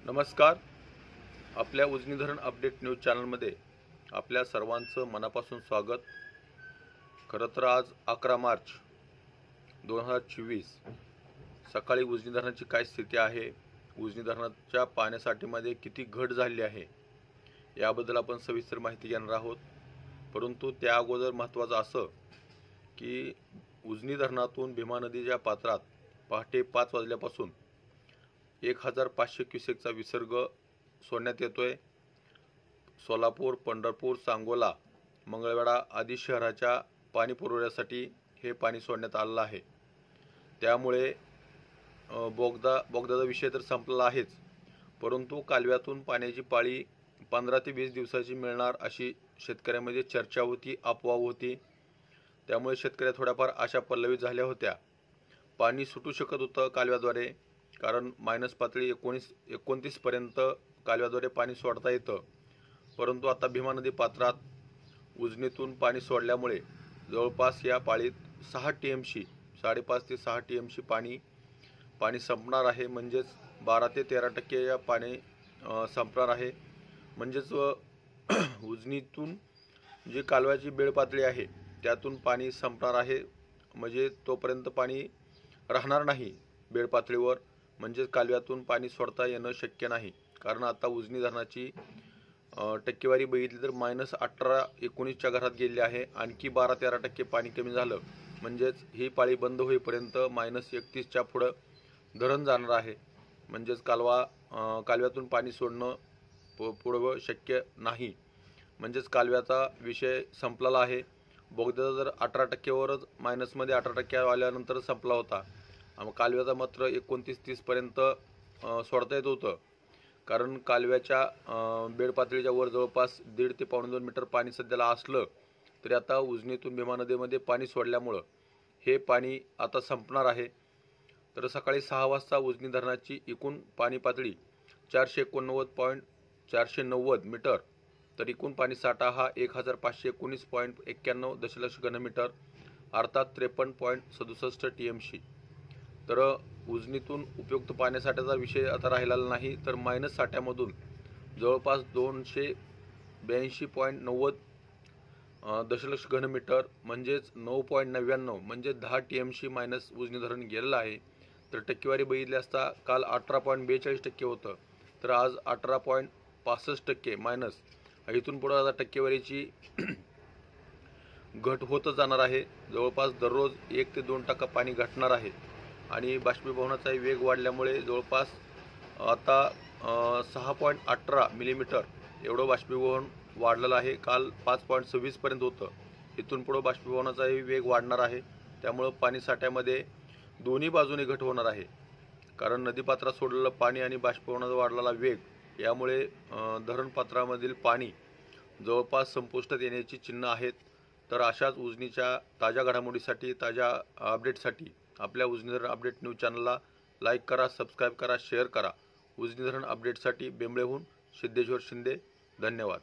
नमस्कार. आपल्या उजनी धरण अपडेट न्यूज चॅनलमध्ये आपल्या सर्वांचं मनापासून स्वागत. खरं तर आज 11 मार्च 2024 सकाळी उजनी धरणाची काय स्थिती आहे, उजनी धरणाच्या पाण्यासाठीमध्ये किती घट झाली आहे याबद्दल आपण सविस्तर माहिती घेणार आहोत. परंतु त्या अगोदर महत्त्वाचं असं की उजनी धरणातून भीमा नदीच्या पात्रात पहाटे 5 वाजल्यापासून 1500 क्युसेकचा विसर्ग सोडण्यात येतोय. सोलापूर, पंढरपूर, सांगोला, मंगळवेढा आदी शहराच्या पाणी पुरवठ्यासाठी हे पाणी सोडण्यात आलेलं आहे. त्यामुळे बोगदाचा विषय तर संपलेला आहेच, परंतु कालव्यातून पाण्याची पाळी 15 ते 20 दिवसाची मिळणार अशी शेतकऱ्यांमध्ये चर्चा होती, अफवा होती. त्यामुळे शेतकऱ्या थोड्याफार आशा पल्लवित झाल्या होत्या. पाणी सुटू शकत होतं कालव्याद्वारे, कारण मायनस पातळी 29 पर्यंत कालव्याद्वारे पाणी सोडता येतं. परंतु आता भीमा नदी पात्रात उजनीतून पाणी सोडल्यामुळे जवळपास या पाळीत 6 TMC 5.5 ते 6 TMC पाणी संपणार आहे. म्हणजेच 12 ते 13% या पाणी संपणार आहे. म्हणजेच उजनीतून जी कालव्याची बेड पातळी आहे त्यातून पाणी संपणार आहे. म्हणजे तोपर्यंत पाणी राहणार नाही बेड पातळीवर. म्हणजे कालव्यातून पाणी सोडता येणं शक्य नाही. कारण आता उजनी धरणाची टक्केवारी बघितली तर -18-19च्या घरात गेली आहे. आणखी 12-13% पाणी कमी झालं म्हणजेच ही पाळी बंद होईपर्यंत -31च्या पुढं धरण जाणार आहे. म्हणजेच कालव्यातून पाणी सोडणं पुढं शक्य नाही. म्हणजेच कालव्याचा विषय संपलेला आहे. बोगद्याचा जर 18%वरच मायनसमध्ये 18% आल्यानंतर संपला होता. कालव्याचा मात्र 29-30 पर्यंत सोडता येत होतं. कारण कालव्याच्या बेड पातळीच्या वर जवळपास 1.5 ते 2.5 मीटर पाणी सध्याला असलं तरी आता उजनीतून भीमा नदीमध्ये पाणी सोडल्यामुळं हे पाणी आता संपणार आहे. तर सकाळी 6 वाजता उजनी धरणाची एकूण पाणी पातळी 489 मीटर, तर एकूण पाणी साठा हा 1519.91 दशलक्ष घनमीटर अर्थात 53.67 TMC. तर उजनीतून उपयुक्त पाण्यासाठ्याचा विषय आता राहिलेला नाही. तर मायनस साठ्यामधून जवळपास 282.90 दशलक्ष घनमीटर म्हणजेच 9.99 म्हणजे 10 TMC मायनस उजनी धरण गेलेलं आहे. तर टक्केवारी बघितली असता काल 18.42% होतं, तर आज 18.65% मायनस. इथून पुढे आता टक्केवारीची घट होत जाणार आहे. जवळपास दररोज 1 ते 2% पाणी घटणार आहे. आणि बाष्पीभवनाचा वेग वाढल्यामुळे जवळपास आता 6.18 मिलीमीटर एवढं बाष्पीभवन वाढलेलं आहे. काल 5.26 पर्यंत होतं. इथून पुढे बाष्पीभवनाचा वेग वाढणार आहे. त्यामुळं पाणी साठ्यामध्ये दोन्ही बाजूने घट होणार आहे. कारण नदीपात्रात सोडलेलं पाणी आणि बाष्पीभवनाचा वाढलेला वेग यामुळे धरणपात्रामधील पाणी जवळपास संपुष्टात येण्याची चिन्ह आहेत. तर अशाच उजनीच्या ताज्या घडामोडीसाठी, ताज्या अपडेटसाठी आपल्या उजनी धरण अपडेट न्यूज चॅनलला लाईक करा, सबस्क्राईब करा, शेअर करा. उजनी धरण अपडेटसाठी बेंबळेहून सिद्धेश्वर शिंदे. धन्यवाद.